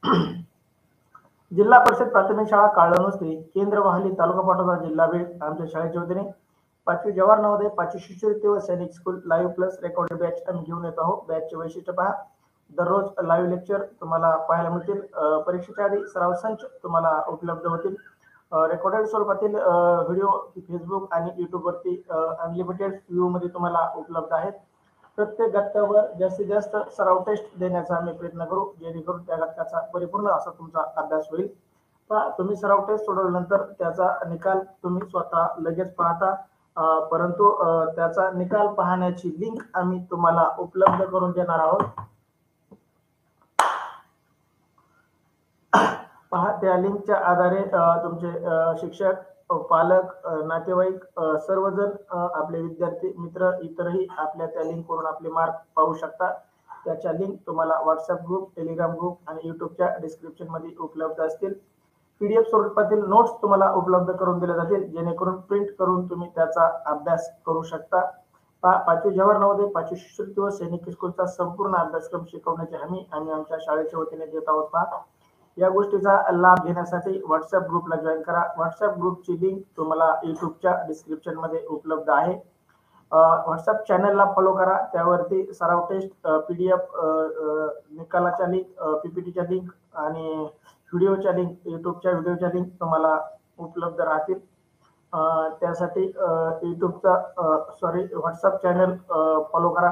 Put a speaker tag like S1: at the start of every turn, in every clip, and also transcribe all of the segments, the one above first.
S1: जिल्हा परिषद प्राथमिक शाळा काळनुस्ती, केंद्र वहाली, तालुका पाटोदा, जिल्हा बीड. आमच्या शाळेच्या वतीने 5वी जवाहर नवोदय, 5वी शिष्यवृत्ती व सैनिक school live plus recorded batch आम्ही घेऊन येत आहोत. बॅचचे वैशिष्ट्य पहा. दररोज लाईव्ह लेक्चर तुम्हाला पाहायला मिळतील. परीक्षेच्या आधी सराव संच तुम्हाला उपलब्ध होतील. रेकॉर्डेड स्वरूपातील व्हिडिओ फेसबुक आणि युट्यूबवरती अनलिमिटेड व्ह्यूमध्ये तुम्हाला उपलब्ध आहेत. प्रत्येक घटकावर जास्तीत जास्त सराव टेस्ट देण्याचा आम्ही प्रयत्न करू, जेणेकरून त्या घटकाचा परिपूर्ण असा तुमचा अभ्यास होईल. तुम्ही सराव टेस्ट सोडवल्यानंतर त्याचा निकाल तुम्ही स्वतः लगेच पाहता, परंतु त्याचा निकाल पाहण्याची लिंक आम्ही तुम्हाला उपलब्ध करून देणार आहोत. पहा, त्या लिंकच्या आधारे तुमचे शिक्षक, पालक, नातेवाईक सर्वजण आपले विद्यार्थी मित्र इतरही आपल्या त्या लिंकवरून आपले मार्क पाहू शकता. त्याच्या लिंक तुम्हाला व्हॉट्सअप ग्रुप, टेलिग्राम ग्रुप आणि युट्यूबच्या डिस्क्रिप्शन मध्ये उपलब्ध असतील. पीडीएफ स्वरूपातील नोट्स तुम्हाला उपलब्ध करून दिले जातील, जेणेकरून प्रिंट करून तुम्ही त्याचा अभ्यास करू शकता. 5वी जवाहर नवोदय, 5वी शिष्यवृत्ती व सैनिक स्कूलचा संपूर्ण अभ्यासक्रम शिकवण्याची हमी आम्ही आमच्या शाळेच्या वतीने देत आहोत. या गोष्टीचा लाभ घेण्यासाठी व्हॉट्सअप ग्रुपला जॉईन करा. व्हॉट्सअप ग्रुपची लिंक तुम्हाला युट्यूबच्या डिस्क्रिप्शन मध्ये उपलब्ध आहे. व्हॉट्सअप चॅनलला फॉलो करा. त्यावरती सराव टेस्ट, पीडीएफ, निकालाच्या लिंक, पीपीटीच्या लिंक आणि व्हिडिओच्या लिंक, युट्यूबच्या व्हिडिओच्या लिंक तुम्हाला उपलब्ध राहतील. त्यासाठी व्हॉट्सअप चॅनल फॉलो करा.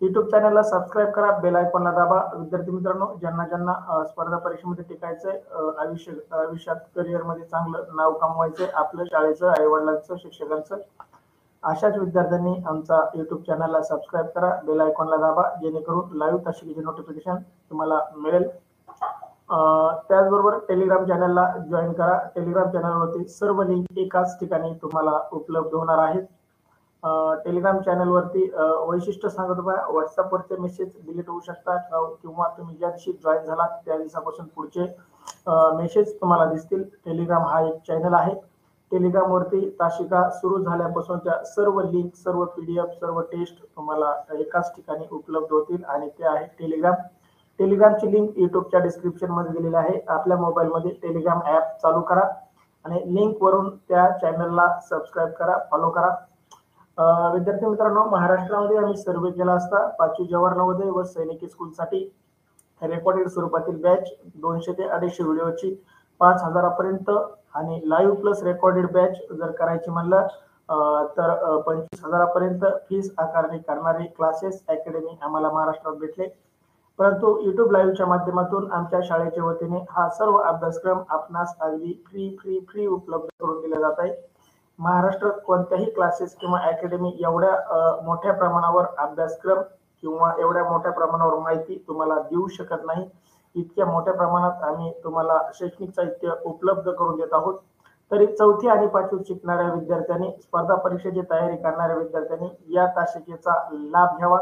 S1: युट्यूब चॅनलला सबस्क्राईब करा, बेल आयकॉनला दाबा. विद्यार्थी मित्रांनो, ज्यांना स्पर्धा परीक्षेमध्ये टिकायचंय, आयुष्यात करिअरमध्ये चांगलं नाव कमवायचंय, आपलं शाळेचं, आईवडिलांचं, शिक्षकांचं, अशाच विद्यार्थ्यांनी आमचा युट्यूब चॅनलला सबस्क्राईब करा, बेल आयकॉनला दाबा, जेणेकरून लाईव्ह तासिकेचे नोटिफिकेशन तुम्हाला मिळेल. त्याचबरोबर टेलिग्राम चॅनलला जॉईन करा. टेलिग्राम चॅनलवरती सर्व लिंक एकाच ठिकाणी तुम्हाला उपलब्ध होणार आहेत. टेलिग्राम चॅनलवरती वैशिष्ट्य सांगतो बघा, व्हॉट्सअपवरचे मेसेज डिलीट होऊ शकतात किंवा तुम्ही ज्या दिवशी जॉईन झाला त्या दिवसापासून पुढचे मेसेज तुम्हाला दिसतील. टेलिग्राम हा एक चॅनल आहे. टेलिग्रामवरती तासिका सुरू झाल्यापासूनच्या सर्व लिंक, सर्व पीडीएफ, सर्व टेस्ट तुम्हाला एकाच ठिकाणी उपलब्ध होतील आणि ते आहे टेलिग्राम. टेलिग्रामची लिंक युट्यूबच्या डिस्क्रिप्शन मध्ये दिलेली आहे. आपल्या मोबाईलमध्ये टेलिग्राम ऍप चालू करा आणि लिंक वरून त्या चॅनलला सबस्क्राईब करा, फॉलो करा. विद्यार्थी मित्रांनो, महाराष्ट्रामध्ये आम्ही सर्वे केला असता 5वी जवाहर नवोदय व सैनिक स्कूलसाठी रेकॉर्डेड स्वरूपातील बॅच 200 ते 250 व्हिडिओची 5000 पर्यंत आणि लाईव्ह प्लस रेकॉर्डेड बॅच जर करायची म्हणलं तर 25,000 पर्यंत फीस आकारणी करणारे क्लासेस अकॅडमी आम्हाला महाराष्ट्रात भेटले. परंतु युट्यूब लाईव्हच्या माध्यमातून आमच्या शाळेच्या वतीने हा सर्व अभ्यासक्रम आपणास अगदी फ्री उपलब्ध करून दिला जात आहे. महाराष्ट्रात कोणत्याही क्लासेस किंवा अकॅडमी एवढ्या मोठ्या प्रमाणावर अभ्यासक्रम किंवा एवढ्या मोठ्या प्रमाणावर माहिती तुम्हाला देऊ शकत नाही. इतक्या मोठ्या प्रमाणात आम्ही तुम्हाला शैक्षणिक साहित्य उपलब्ध करून देत आहोत. तरी 4थी आणि 5वी शिकणाऱ्या विद्यार्थ्यांनी, स्पर्धा परीक्षेची तयारी करणाऱ्या विद्यार्थ्यांनी या तासिकेचा लाभ घ्यावा,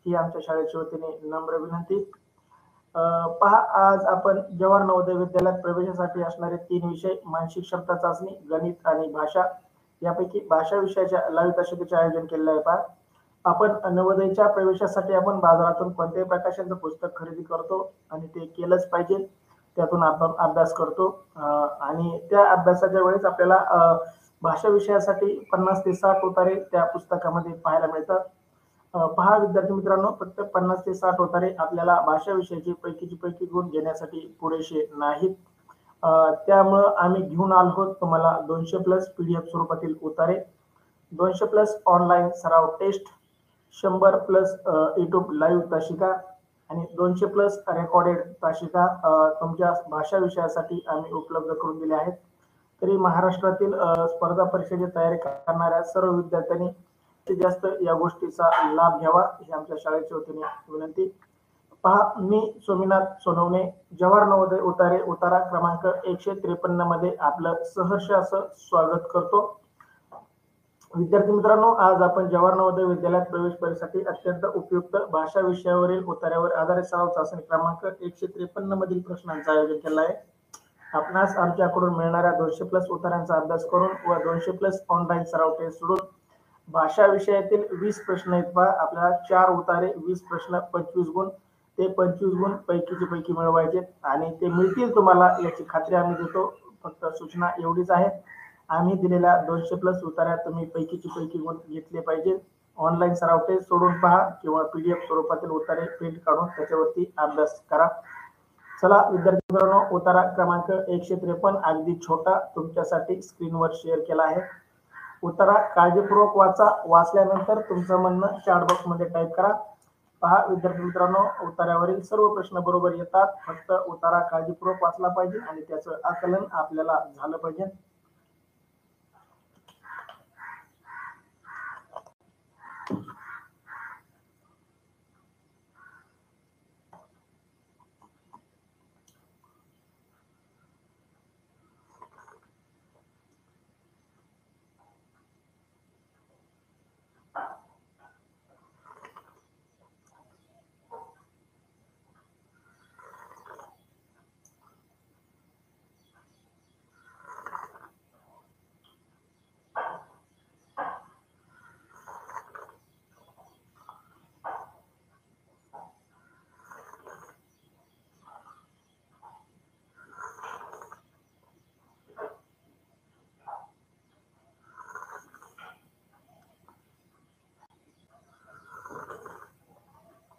S1: ही आमच्या शाळेच्या वतीने नम्र विनंती. पहा, आज आपण जवाहर नवोदय विद्यालयात प्रवेशासाठी असणारे 3 विषय, मानसिक क्षमता चाचणी, गणित आणि भाषा, यापैकी भाषा विषयाच्या लाईव्ह तासिकेचे आयोजन केलेले आहे. पहा, आपण नवोदयच्या प्रवेशासाठी आपण बाजारातून कोणत्याही प्रकाशनचं पुस्तक खरेदी करतो आणि ते केलंच पाहिजे. त्यातून आपण अभ्यास करतो आणि त्या अभ्यासाच्या वेळेस आपल्याला भाषा विषयासाठी 50 ते 60 उतारे त्या पुस्तकामध्ये पाहायला मिळतात. पहा विद्यार्थी मित्रांनो, फक्त 50 ते 60 उतारे आपल्याला भाषा विषयाची पैकी गुण घेण्यासाठी पुरेसे नाहीत. त्यामुळं आम्ही घेऊन आलो आहोत तुम्हाला 200 प्लस पीडीएफ स्वरूपातील उतारे, 200 प्लस ऑनलाईन सराव टेस्ट, 100 प्लस युट्यूब लाईव्ह तासिका आणि 200 प्लस रेकॉर्डेड तासिका तुमच्या भाषा विषयासाठी आम्ही उपलब्ध करून दिले आहेत. तरी महाराष्ट्रातील स्पर्धा परीक्षेची तयारी करणाऱ्या सर्व विद्यार्थ्यांनी जास्त या गोष्टीचा लाभ घ्यावा, ही आमच्या शाळेच्या वतीने विनंती. पहा, मी सोमीनाथ सोनवणे, जवाहर नवोदय उतारे उतारा क्रमांक 153 मध्ये आपलं सहर्ष असं स्वागत करतो. विद्यार्थी मित्रांनो, आज आपण जवाहर नवोदय विद्यालयात प्रवेश परीक्षेसाठी अत्यंत उपयुक्त भाषा विषयावरील उतार्यावर आधारित सराव चाचणी क्रमांक 153 मधील प्रश्नांचं आयोजन केलं आहे. आपणास आमच्याकडून मिळणाऱ्या 200 प्लस उतार्यांचा अभ्यास करून व 200 प्लस ऑनलाईन सराव टेस्ट सोडून भाषा विषयातील 20 प्रश्न आहेत. आपल्याला 4 उतारे, 20 प्रश्न, 25 गुण. ते 25 गुण पैकीचे पैकी मिळवायचे आणि ते मिळतील तुम्हाला याची खात्री आम्ही देतो. फक्त सूचना एवढीच आहे, आम्ही दिलेल्या 200+ उत्तरात तुम्ही पैकीचे पैकी गुण घेतले पाहिजे. ऑनलाईन सराव टेस्ट सोडून पहा किंवा PDF स्वरूपातील उत्तरे प्रिंट काढून त्याच्यावरती अभ्यास करा. चला विद्यार्थी मित्रांनो, उतारा क्रमांक 153 अगदी छोटा तुमच्यासाठी स्क्रीनवर शेअर केला आहे. उतारा काळजीपूर्वक वाचा. वाचल्यानंतर तुमचं म्हणणं चॅट बॉक्स मध्ये टाईप करा. पहा विद्यार्थी मित्रांनो, उतार्यावरील सर्व प्रश्न बरोबर येतात. फक्त उतारा काळजीपूर्वक वाचला पाहिजे आणि त्याचं आकलन आपल्याला झालं पाहिजे.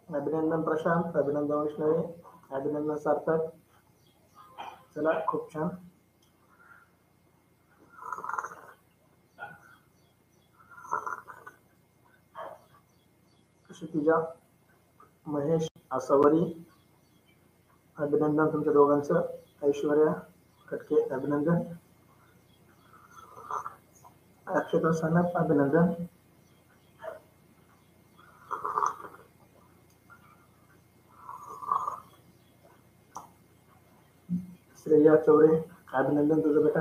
S1: अभिनंदन प्रशांत, अभिनंदन वैष्णवी, अभिनंदन सार्थक. चला खूप छान. क्षितिजा, महेश आसावरी, अभिनंदन तुमच्या दोघांचं. ऐश्वर्या कटके, अभिनंदन. अक्षता सानप, अभिनंदन. श्रेया चौरे, अभिनंदन तुझं बेटा.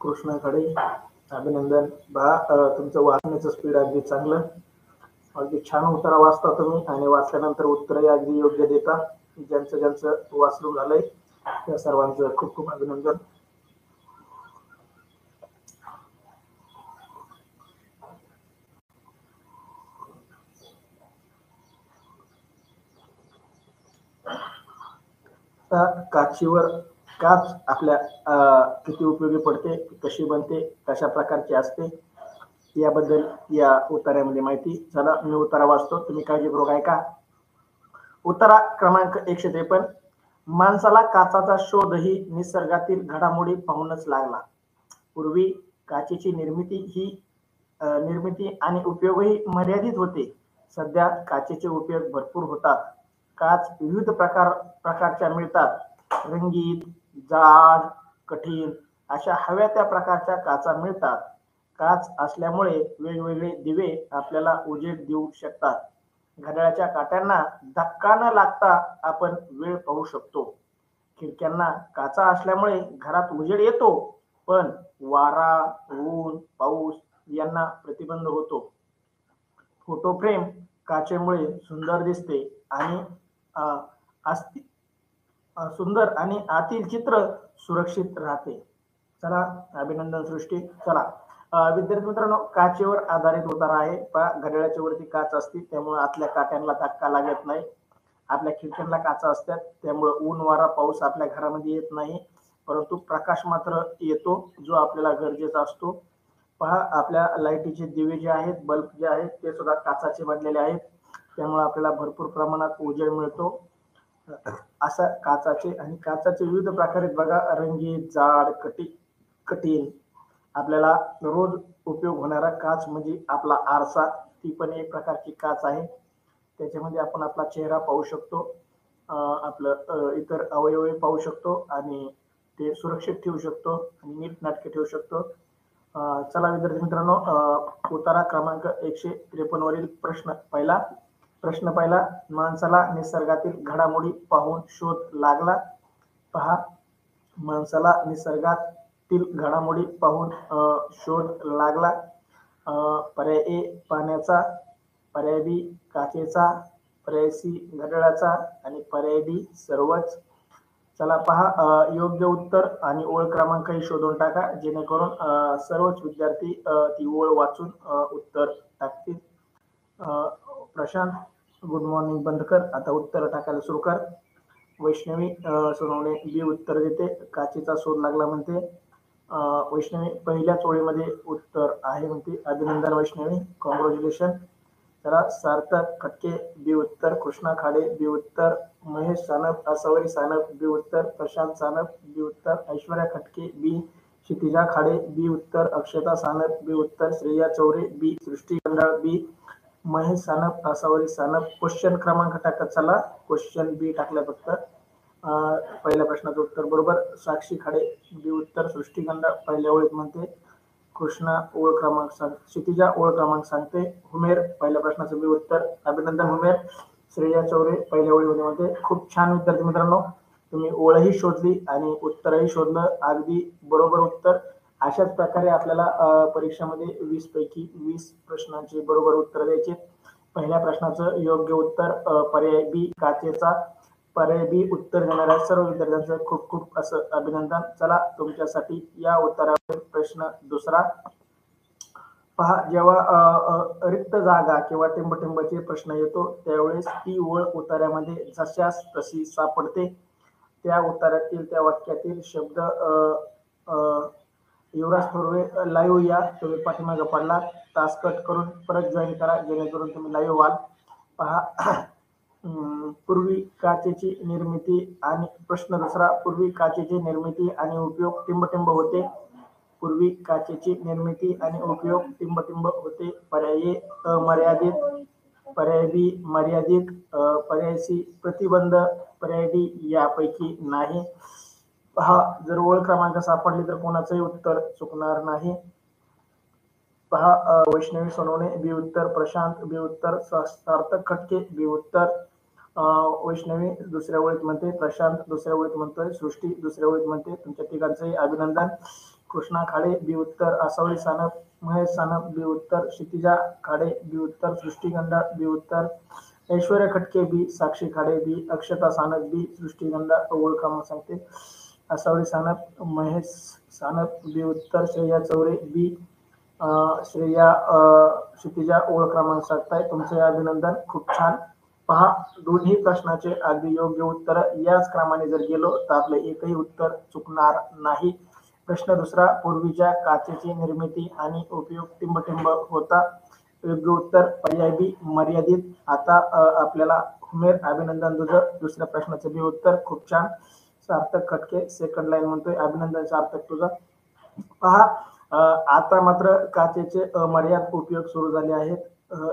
S1: कृष्णा खडे, अभिनंदन. तुमचं वाचण्याचं स्पीड अगदी चांगलं, अगदी छान उत्तर वाचता तुम्ही आणि वाचल्यानंतर उत्तरही अगदी योग्य देता. ज्यांचं ज्यांचं वाचून झालंय त्या सर्वांचं खूप खूप अभिनंदन. काचीवर काच आपल्या किती उपयोगी पडते, कशी बनते, कशा प्रकारची असते याबद्दल या उत्तरामध्ये माहिती. चला मी उत्तरा वाचतो, तुम्ही काळजीपूर्वक ऐका. उत्तरा क्रमांक 153. माणसाला काचाचा शोधही निसर्गातील घडामोडी पाहूनच लागला. पूर्वी काचेची निर्मिती आणि उपयोगही मर्यादित होते. सध्या काचेचे उपयोग भरपूर होतात. काच विविध प्रकारच्या मिळतात. रंगीत, जाड, कठीण अशा हव्या त्या प्रकारच्या काचा मिळतात. काच असल्यामुळे वेगवेगळे दिवे आपल्याला उजेड देऊ शकतात. घड्याळाच्या काट्यांना धक्का न लागता आपण वेळ पाहू शकतो. खिडक्यांना काचा असल्यामुळे घरात उजेड येतो, पण वारा, ऊन, पाऊस यांना प्रतिबंध होतो. फोटो फ्रेम काचेमुळे सुंदर दिसते आणि सुंदर आणि आतील चित्र सुरक्षित राहते. चला अभिनंदन सृष्टी. चला विद्यार्थी मित्रांनो, काचेवर आधारित उतारा आहे. घड्याळाच्या वरती काच असते त्यामुळे आतल्या काट्यांना धक्का लागत नाही. आपल्या खिडक्यांना काचा असतात त्यामुळे ऊन, वारा, पाऊस आपल्या घरामध्ये येत नाही, परंतु प्रकाश मात्र येतो जो आपल्याला गरजेचा असतो. पहा आपल्या लाईटीचे दिवे जे आहेत, बल्ब जे आहेत ते सुद्धा काचाचे बनलेले आहेत, त्यामुळे आपल्याला भरपूर प्रमाणात उजेड मिळतो. असा काचाचे आणि काचाचे विविध प्रकार आहेत बघा. रंगीत, जाड, कठीण. आपल्याला रोज उपयोग होणारा काच म्हणजे आपला आरसा, ती पण एक प्रकारची काच आहे. त्याच्यामध्ये आपण आपला चेहरा पाहू शकतो, आपलं इतर अवयव पाहू शकतो आणि ते सुरक्षित ठेवू शकतो आणि नीटनाटके ठेवू शकतो. चला विद्यार्थी मित्रांनो, उतारा क्रमांक 153 वरील प्रश्न पहिला. माणसाला निसर्गातील घडामोडी पाहून शोध लागला. पहा, माणसाला निसर्गातील घडामोडी पाहून शोध लागला. पर्याय ए पाण्याचा, पर्याय बी काचेचा, पर्याय सी घड्याळाचा आणि पर्याय डी सर्वच. चला पहा, योग्य उत्तर आणि ओळ क्रमांकही शोधून टाका, जेणेकरून सर्वच विद्यार्थी ती ओळ वाचून उत्तर टाकतील. प्रशांत, गुड मॉर्निंग बंद कर, आता उत्तर टाकायला सुरू कर. वैष्णवी सोनवणे बी उत्तर देते, काचेचा शोध लागला म्हणते. वैष्णवी पहिल्याच ओळीमध्ये उत्तर आहे म्हणते, अभिनंदन वैष्णवी, कॉंग्रॅच्युलेशन. चला सार्थक खटके बी उत्तर, कृष्णा खाडे बी उत्तर, महेश सानप, आसावरी सानप बी उत्तर, प्रशांत सानप बी उत्तर, ऐश्वर्या खटके बी, क्षितिजा खाडे बी उत्तर, अक्षता सानप बी उत्तर, श्रेया चौरे बी, सृष्टी गंडाळ बी, महेश सानप, आसावरी सानप. क्वेश्चन क्रमांक टाकत चला, क्वेश्चन बी टाकलं फक्त. पहिल्या प्रश्नाचं उत्तर बरोबर. साक्षी खाडे बी उत्तर, सृष्टी गंडाळ पहिल्या ओळीत म्हणते, कृष्णा ओळ क्रमांक सांग, क्षितिजा ओळ क्रमांक सांगते. हुमेर पहिल्या प्रश्नाचं बी उत्तर, अभिनंदन हुमेर. श्रेया चौरे पहिल्या ओळीमध्ये म्हणते. खूप छान विद्यार्थी मित्रांनो, तुम्ही ओळही शोधली आणि उत्तरही शोधलं, अगदी बरोबर उत्तर. अशाच प्रकारे आपल्याला परीक्षेमध्ये 20 पैकी 20 प्रश्नांची बरोबर उत्तर द्यायचे. पहिल्या प्रश्नाचं योग्य उत्तर पर्याय बी काचेचा, पर्याय बी उत्तर देणाऱ्या सर्व विद्यार्थ्यांचं खूप खूप असं अभिनंदन. चला तुमच्यासाठी या उत्तरावर प्रश्न दुसरा पहा. जेव्हा रिक्त जागा किंवा टिंबटिंबचे प्रश्न येतो त्यावेळेस ती ओळ उतार्यामध्ये जशास तशी सापडते. त्या उतार्यातील त्या वाक्यातील शब्द युवराज थोरवे लाईव्ह या, तुम्ही पाठीमागे पडला, तास कट करून परत जॉईन करा, जेणेकरून तुम्ही लाईव्ह व्हाल. पहा, पूर्वी काचेची निर्मिती आणि प्रश्न दुसरा, पूर्वी काचेची निर्मिती आणि उपयोग टिंबटिंब होते. पूर्वी काचेची निर्मिती आणि उपयोग टिंबटिंब होते. पर्याय अमर्यादित, पर्याय बी मर्यादित, पर्याय सी प्रतिबंध, पर्याय डी यापैकी नाही. पहा, जर ओळ क्रमांक सापडली तर कोणाचंही उत्तर चुकणार नाही. पहा, वैष्णवी सोनवणे बी उत्तर, प्रशांत बी उत्तर, सार्थक खटके बी उत्तर, वैष्णवी दुसऱ्या ओळीत म्हणते, प्रशांत दुसऱ्या ओळीत म्हणतोय, सृष्टी दुसऱ्या ओळीत म्हणते. तुमच्या तिघांचंही अभिनंदन. कृष्णा खाडे बी उत्तर, आसावरी सानप, महेश सानप बी उत्तर, क्षितिजा खाडे बी उत्तर, सृष्टी गंडाळ बी उत्तर, ऐश्वर्या खटके बी, साक्षी खाडे बी, अक्षता सानप बी, सृष्टी गंडाळ ओळ क्रमांक सांगते, आसावरी सानप, महेश सानप बी उत्तर, श्रेया चौरे बी, श्रेया क्षितिजा ओळ क्रमांक सांगताय. तुमचे अभिनंदन, खूप छान. पहा, दोन्ही प्रश्नाचे अगदी योग्य उत्तर. याच क्रमाने जर गेलो तर आपलं एकही उत्तर चुकणार नाही. प्रश्न दुसरा, पूर्वीच्या काचेची निर्मिती आणि उपयोग टिंबटिंब होता. योग्य उत्तर पर्याय बी मर्यादित. आता आपल्याला हुमेर, अभिनंदन तुझं, दुसऱ्या प्रश्नाचं बी उत्तर खूप छान. सार्थक खटके सेकंड लाईन म्हणतोय, अभिनंदन सार्थक तुझं. पहा, आता मात्र काचेचे अमर्याद उपयोग सुरू झाले आहेत.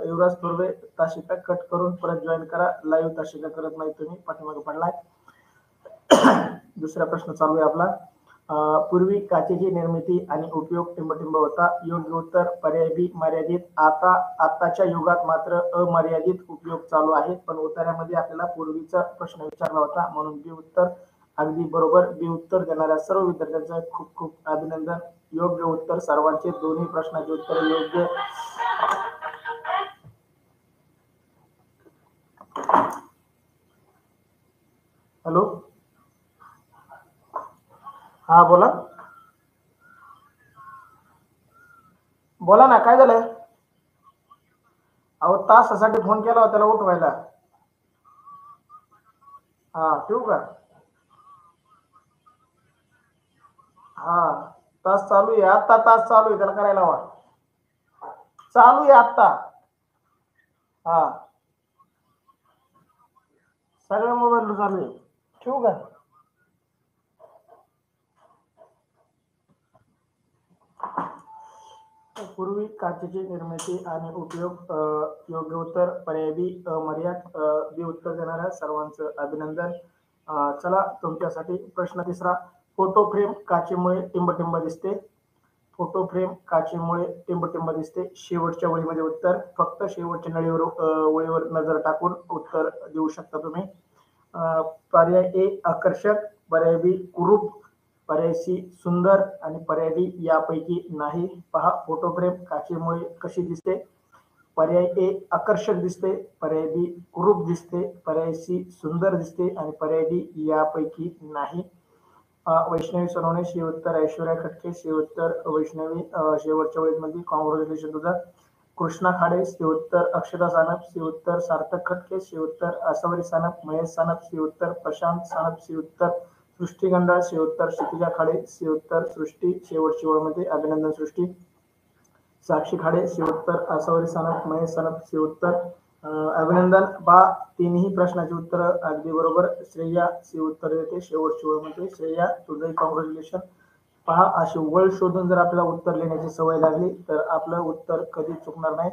S1: युवराज थोरवे तासिका कट करून परत जॉईन करा, लाईव्ह तासिका करत नाही तुम्ही, पाठीमागे पडलाय. दुसरा प्रश्न चालू आहे आपला. पूर्वी काचेची निर्मिती आणि उपयोग टिंबटिंब होता. योग्य उत्तर पर्याय बी मर्यादित. आताच्या युगात मात्र अमर्यादित उपयोग चालू आहे, पण उत्तरामध्ये आपल्याला पूर्वीचा प्रश्न विचारला होता, म्हणून बी उत्तर अगदी बरोबर. बी उत्तर देणाऱ्या सर्व विद्यार्थ्यांचं खूप खूप अभिनंदन. योग्य उत्तर सर्वांचे, दोन्ही प्रश्नाचे उत्तर योग्य. हॅलो, हा बोला, बोला ना, काय झालंय? अहो तासासाठी फोन केला होता त्याला उठवायला. हा, ठेवू का? हा, तास चालू आहे आता, तास चालू आहे, त्याला करायला हवा. चालू आहे आता. हा, सगळ्या मोबाईल चालू आहे. ठेवू का? पूर्वी काचेची निर्मिती आणि उपयोग योग्य उत्तर पर्याय बी अमर्याद. बी उत्तर देणाऱ्या सर्वांचं अभिनंदन. चला तुमच्यासाठी प्रश्न तिसरा, फोटो फ्रेम काचेमुळे टिंबटिंब दिसते. फोटो फ्रेम काचेमुळे टिंबटिंब दिसते. शेवटच्या वळीमध्ये उत्तर, फक्त शेवटच्या नळीवर वळीवर नजर टाकून उत्तर देऊ शकता तुम्ही. पर्याय ए आकर्षक, पर्याय बी कुरूप, पर्याय सी सुंदर आणि पर्याय डी यापैकी नाही. पहा, फोटो फ्रेम काचेमुळे कशी दिसते. पर्याय ए आकर्षक दिसते, पर्याय बी कुरूप दिसते, पर्याय सी सुंदर दिसते आणि पर्याय डी यापैकी नाही. वैष्णवी सोनवणे शी उत्तर, ऐश्वर्या खटके शी उत्तर, वैष्णवी शेवटच्या वेळेमध्ये कॉंग्रॅच्युलेशन तुझं. कृष्णा खाडे शी उत्तर, अक्षता सानप शी उत्तर, सार्थक खटके शी उत्तर, आसावरी सानप, महेश सानप शी उत्तर, प्रशांत सानप शी उत्तर, सृष्टी गंडाळ शी उत्तर, क्षितिजा खाडे शी उत्तर, सृष्टी शेवटची ओळमध्ये अभिनंदन सृष्टी. साक्षी खाडे शी उत्तर, आसावरी सानप, महेश सानप शी उत्तर, अभिनंदन बा. तीनही प्रश्नाची उत्तर अगदी बरोबर. श्रेया शी उत्तर देते शेवटची ओळमध्ये. श्रेया तुझंही कॉंग्रॅच्युलेशन. पहा, अशी वळ शोधून जर आपल्याला उत्तर लिहिण्याची सवय लागली तर आपलं उत्तर कधी चुकणार नाही.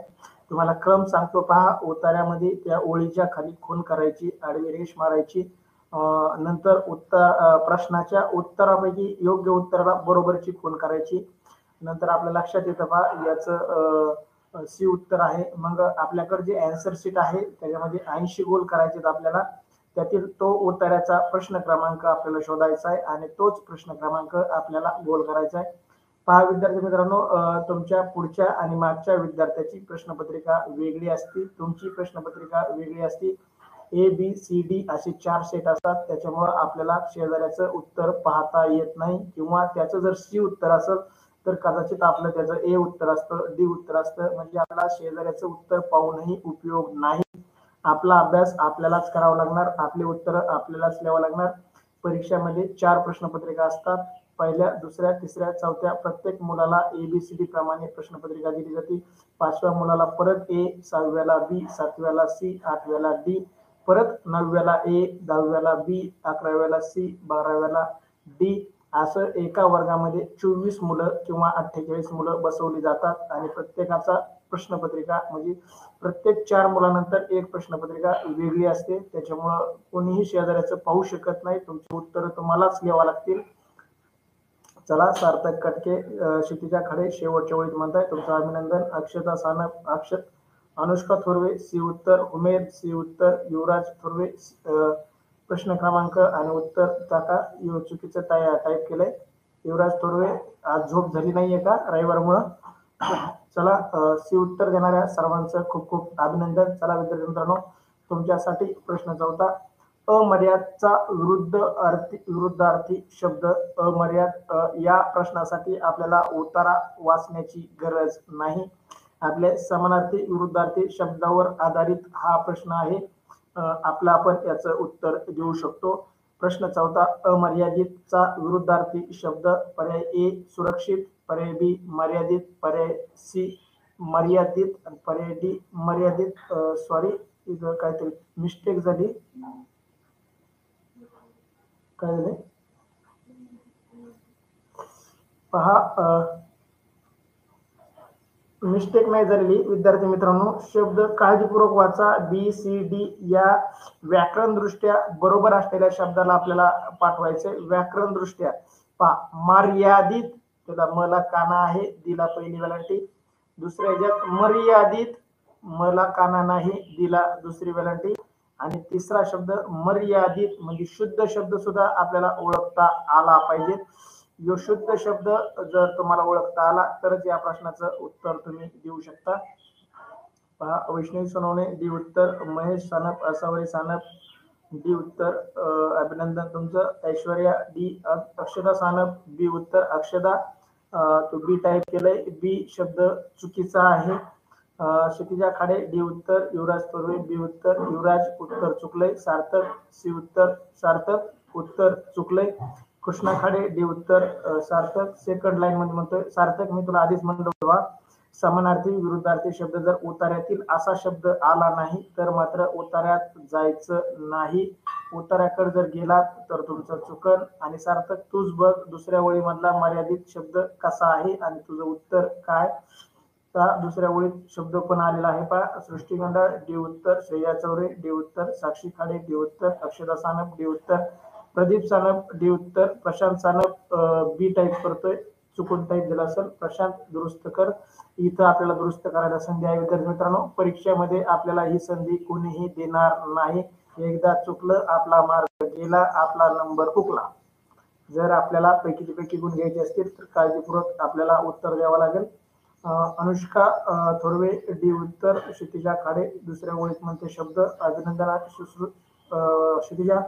S1: तुम्हाला क्रम सांगतो पहा. उतार्यामध्ये त्या ओळीच्या खाली खूण करायची, आडवी रेष मारायची, नंतर उत्तर प्रश्नाच्या उत्तरापैकी योग्य उत्तराला बरोबरची खूण करायची. नंतर आपल्या लक्षात येतं पहा याचं सी उत्तर आहे. मग आपल्याकडे जे अँसर शीट आहे त्याच्यामध्ये 80 गोल करायचे आपल्याला. त्यातील तो उत्तराचा प्रश्न क्रमांक आपल्याला शोधायचा आहे आणि तोच प्रश्न क्रमांक आपल्याला गोल करायचा आहे. पहा विद्यार्थी मित्रांनो, तुमच्या पुढच्या आणि मागच्या विद्यार्थ्याची प्रश्नपत्रिका वेगळी असते, तुमची प्रश्नपत्रिका वेगळी असते. ए बी सी डी असे 4 सेट असतात. त्याच्यामुळे आपल्याला शेजाऱ्याचं उत्तर पाहता येत नाही किंवा त्याचं जर सी उत्तर असेल तर कदाचित आपलं त्याचं ए उत्तर असतं, डी उत्तर असतं. म्हणजे आपल्याला शेजाऱ्याचं उत्तर पाहूनही उपयोग नाही. आपला अभ्यास आपल्यालाच करावा लागणार, आपले उत्तर आपल्यालाच लिहावं लागणार. परीक्षेमध्ये 4 प्रश्नपत्रिका असतात. पहिल्या, दुसऱ्या, तिसऱ्या, चौथ्या प्रत्येक मुलाला ABCD प्रमाणे प्रश्नपत्रिका दिली जाते. 5व्या मुलाला परत ए, 6व्याला बी, 7व्याला सी, 8व्याला डी, परत 9व्याला ए, 10व्याला बी, 11व्याला सी, 12व्याला डी. असं एका वर्गामध्ये 24 मुलं किंवा 48 मुलं बसवली जातात आणि प्रत्येकाचा प्रश्नपत्रिका म्हणजे प्रत्येक 4 मुलानंतर एक प्रश्नपत्रिका वेगळी असते. त्याच्यामुळं कोणीही शेजाऱ्याचं पाहू शकत नाही. तुमची उत्तर तुम्हालाच लिहावं लागतील. चला, सार्थक कटके, क्षितिजा खडे शेवटच्या वेळी म्हणताय, तुमचं अभिनंदन. अक्षता सानप, अनुष्का थोरवे सी उत्तर, उमेद सी उत्तर, युवराज थोरवे प्रश्न क्रमांक आणि उत्तर टाका. चुकीचं टाईप केलंय. युवराज थोरवे आज झोप झाली नाहीये का रविवारमुळं? चला, सी उत्तर देणाऱ्या सर्वांचं खूप खूप अभिनंदन. चला विद्यार्थी मित्रांनो, तुमच्यासाठी प्रश्न चौथा. अमर्यादचा विरुद्धार्थी शब्द अमर्याद. या प्रश्नासाठी आपल्याला उतारा वाचण्याची गरज नाही. आपले समानार्थी विरुद्धार्थी शब्दावर आधारित हा प्रश्न आहे. आपला आपण याचं उत्तर देऊ शकतो. प्रश्न चौथा. अमर्यादितचा विरुद्धार्थी शब्द. पर्याय ए सुरक्षित, पर्याय बी मर्यादित, पर्याय सी मर्यादित आणि पर्याय डी मर्यादित. सॉरी, इथं काहीतरी मिस्टेक झाली. काय झाले पहा, मिस्टेक नाही झालेली विद्यार्थी मित्रांनो. शब्द काळजीपूर्वक वाचा. BCD या व्याकरण दृष्ट्या बरोबर असलेल्या शब्दाला आपल्याला पाठवायचे. व्याकरण दृष्ट्या पहा, मर्यादित, त्याला मला काना आहे, दिला पहिली वेलांटी. दुसऱ्या ह्याच्यात मर्यादित, मला काना नाही, दिला दुसरी वेलांटी. आणि तिसरा शब्द मर्यादित म्हणजे शुद्ध शब्द सुद्धा आपल्याला ओळखता आला पाहिजे. यो शुद्ध शब्द जर तुम्हाला ओळखता आला तरच या प्रश्नाचं उत्तर तुम्ही देऊ शकता. पहा, वैष्णवी सोनवणे डी उत्तर, महेश सानप, आसावरी सानप डी उत्तर, अभिनंदन तुमचं. ऐश्वर्या डी, अक्षदा सानप बी उत्तर. अक्षदा तो बी टाईप केलंय, बी शब्द चुकीचा आहे. क्षितिजा खाडे डी उत्तर, युवराज थोरवे बी उत्तर, युवराज उत्तर चुकलंय. सार्थक सी उत्तर, सार्थक उत्तर चुकलंय. कृष्णा खाडे डी उत्तर, सार्थक सेकंड लाईन मध्ये म्हणतोय. सार्थक, मी तुला आधीच म्हणलो होतो, समानार्थी विरुद्धार्थी शब्द जर उतार्यातील असा शब्द आला नाही तर मात्र उतार्यात जायचं नाही. उतार्याकडे जर गेलात तर तुमचं चुकन. आणि सार्थक, तूच बघ दुसऱ्या ओळीमधला मर्यादित शब्द कसा आहे आणि तुझं उत्तर काय. दुसऱ्या ओळीत शब्द पण आलेला आहे पहा. सृष्टी गंडाळ डी उत्तर, श्रेया चौरे डी उत्तर, साक्षी खाडे डी उत्तर, अक्षता सानप डी उत्तर, प्रदीप सानप डी उत्तर, प्रशांत सानप बी टाईप करतोय, चुकून टाईप दिला असेल. प्रशांत दुरुस्त कर. इथं आपल्याला दुरुस्त करायला संधी आहे विद्यार्थी मित्रांनो. परीक्षेमध्ये आपल्याला ही संधी कोणीही देणार नाही. एकदा चुकलं, आपला मार्क गेला, आपला नंबर हुकला. जर आपल्याला पैकीचे पैकी गुण घ्यायचे असतील तर काळजीपूर्वक आपल्याला उत्तर द्यावं लागेल. अनुष्का थोरवे डी उत्तर, क्षितिजा खाडे दुसऱ्या ओळीत म्हणते शब्द, अभिनंदना क्षितिजा.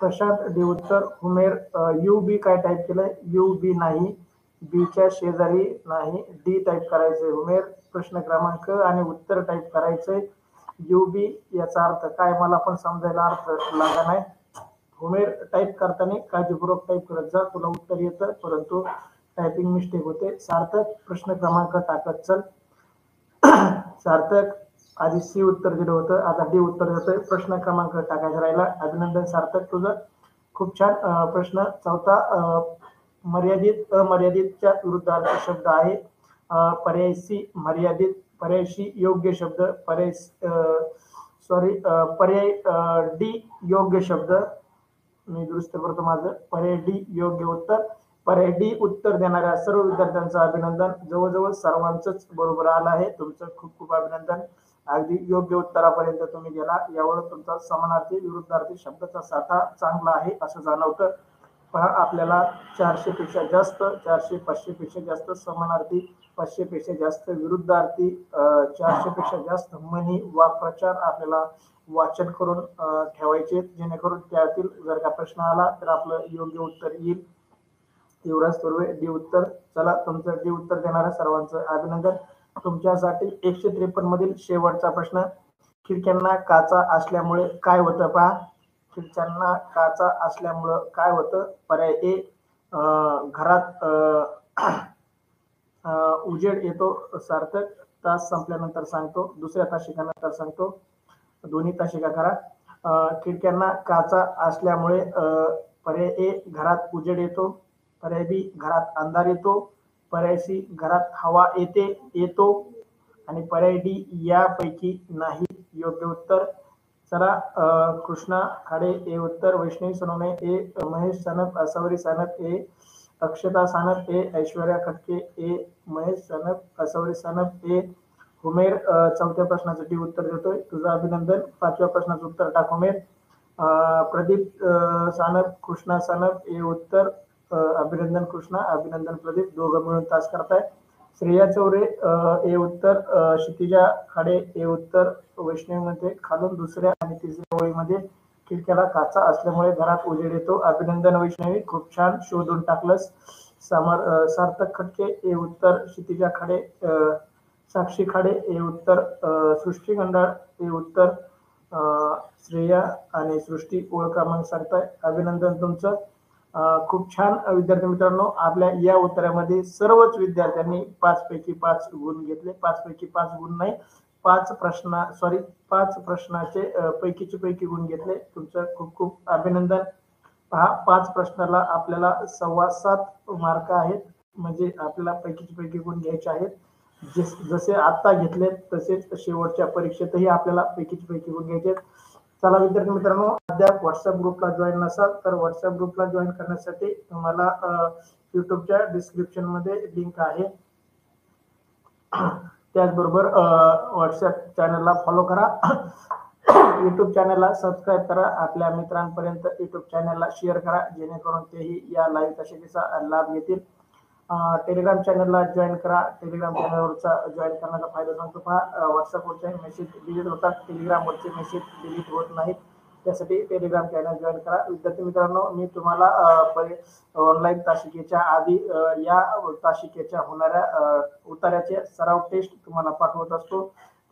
S1: प्रशांत डी उत्तर, हुमेर यू बी काय टाईप केलंय, यू बी नाही, बीच्या शेजारी नाही, डी टाईप करायचंय हुमेर. प्रश्न क्रमांक आणि उत्तर टाईप करायचंय यू बी. याचा अर्थ काय मला पण समजायला अर्थ लागा नाही. हुमेर टाईप करताना काळजीपूर्वक टाईप करत जा, तुला उत्तर येतं परंतु टायपिंग मिस्टेक होते. सार्थक प्रश्न क्रमांक टाकत चल. सार्थक आधी सी उत्तर दिलं होतं, आता डी उत्तर देतोय. प्रश्न क्रमांक टाकायचा राहिला. अभिनंदन सार्थक तुझं, खूप छान. प्रश्न चौथा, मर्यादित अमर्यादितच्या विरुद्धार्थ शब्द आहे. पर्याय सी मर्यादित, पर्याय सी योग्य शब्द, पर्याय डी योग्य शब्द. मी दुरुस्त करतो माझं, पर्याय डी योग्य उत्तर. पर्याय डी उत्तर देणाऱ्या सर्व विद्यार्थ्यांचं अभिनंदन. जवळजवळ सर्वांचंच बरोबर आलं आहे. तुमचं खूप खूप अभिनंदन. अगदी योग्य उत्तरापर्यंत तुम्ही गेला. यावर तुमचा समानार्थी विरुद्धार्थी शब्दाचा साठा चांगला आहे असं जाणवतं. पहा, आपल्याला 400 पेक्षा जास्त, 400 500 पेक्षा जास्त समानार्थी, 500 पेक्षा जास्त विरुद्धार्थी, 400 पेक्षा जास्त म्हणी वाक्प्रचार आपल्याला वाचन करून ठेवायचे, जेणेकरून त्यातील जर का प्रश्न आला तर आपलं योग्य उत्तर येईल. युवराज थोरवे डी उत्तर. चला, तुमचं डी उत्तर देणाऱ्या सर्वांचं अभिनंदन. तुमच्यासाठी 153 मधील शेवटचा प्रश्न. खिडक्यांना काचा असल्यामुळे काय होतं पहा. खिडक्यांना काचा असल्यामुळं काय होतं. पर्याय ए घरात उजेड येतो. सार्थक तास संपल्यानंतर सांगतो, दुसऱ्या तासिकानंतर सांगतो, दोन्ही तासिका करा. खिडक्यांना काचा असल्यामुळे पर्याय ए घरात उजेड येतो, पर्याय बी घरात अंधार येतो, पर्याय सी घरात हवा येतो आणि पर्याय डी यापैकी नाही योग्य उत्तर. चला, कृष्णा खाडे ए उत्तर, वैष्णवी सोनवणे ए, महेश सानप, असावरी सानप ए, अक्षता सानप ए, ऐश्वर्या खटके ए, महेश सानप, असावरी सानप ए, हुमेर. चौथ्या प्रश्नाचं डी उत्तर देतोय, तुझं अभिनंदन. पाचव्या प्रश्नाचं उत्तर टाक हुमेर. प्रदीप सानप, कृष्णा सानप ए उत्तर, अभिनंदन कृष्णा, अभिनंदन प्रदीप, दोघं मिळून तास करताय. श्रेया चौरे ए उत्तर, क्षितिजा खाडे ए उत्तर, वैष्णवीमध्ये खालून दुसऱ्या आणि तिसऱ्या ओळीमध्ये खिडक्याला काचा असल्यामुळे घरात उजेड येतो. अभिनंदन वैष्णवी, खूप छान शोधून टाकलंस. सार्थक खटके ए उत्तर, क्षितिजा खाडे, साक्षी खाडे ए उत्तर, सृष्टी गंडाळ ए उत्तर, श्रेया आणि सृष्टी ओळख क्रमांक सांगताय. अभिनंदन तुमचं, खूप छान. विद्यार्थी मित्रांनो, आपल्या या उत्तरामध्ये सर्वच विद्यार्थ्यांनी 5 पैकी 5 गुण घेतले. 5 पैकी 5 गुण नाही, 5 प्रश्नाचे पैकीचे पैकी गुण घेतले. तुमचं खूप खूप अभिनंदन. पहा, 5 प्रश्नाला आपल्याला 7.25 मार्क आहेत, म्हणजे आपल्याला पैकीचे पैकी गुण घ्यायचे आहेत. जसे आता घेतले तसेच शेवटच्या परीक्षेतही आपल्याला पैकीचे पैकी गुण घ्यायचे. चला विद्यार्थी मित्रांनो, अद्याप व्हॉट्सअप ग्रुपला जॉईन नसाल तर व्हॉट्सअप ग्रुपला जॉईन करण्यासाठी तुम्हाला युट्यूबच्या डिस्क्रिप्शन मध्ये लिंक आहे. त्याचबरोबर व्हॉट्सअप चॅनलला फॉलो करा, युट्यूब चॅनलला सबस्क्राईब करा, आपल्या मित्रांपर्यंत युट्यूब चॅनलला शेअर करा, जेणेकरून तेही या लाईव्ह तासिकेचा लाभ घेतील. टेलिग्राम चॅनलला जॉईन करा. टेलिग्राम चॅनलवरचा जॉईन करण्याचा फायदा सांगतो पहा. व्हॉट्सअपवरचे मेसेज डिलीट होतात, टेलिग्रामवरचे मेसेज डिलीट होत नाहीत, त्यासाठी टेलिग्राम चॅनल जॉईन करा. विद्यार्थी मित्रांनो, मी तुम्हाला ऑनलाईन तासिकेच्या आधी या तासिकेच्या होणाऱ्या उतार्याचे सराव टेस्ट तुम्हाला पाठवत असतो.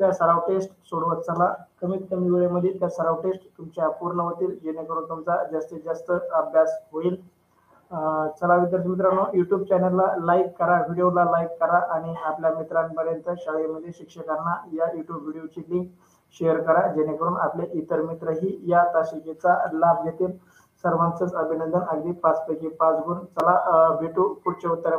S1: त्या सराव टेस्ट सोडवत चला. कमीत कमी वेळेमध्ये त्या सराव टेस्ट तुमच्या पूर्ण होतील, जेणेकरून तुमचा जास्तीत जास्त अभ्यास होईल. चला विद्यार्थी मित्रांनो, युट्यूब चॅनलला लाईक करा, व्हिडिओला लाईक करा आणि आपल्या मित्रांपर्यंत शाळेमध्ये शिक्षकांना या युट्यूब व्हिडिओची लिंक शेअर करा, जेणेकरून आपले इतर मित्रही या तासिकेचा लाभ घेतील. सर्वांचंच अभिनंदन, अगदी 5 पैकी 5 गुण. चला, भेटू पुढच्या उत्तरा.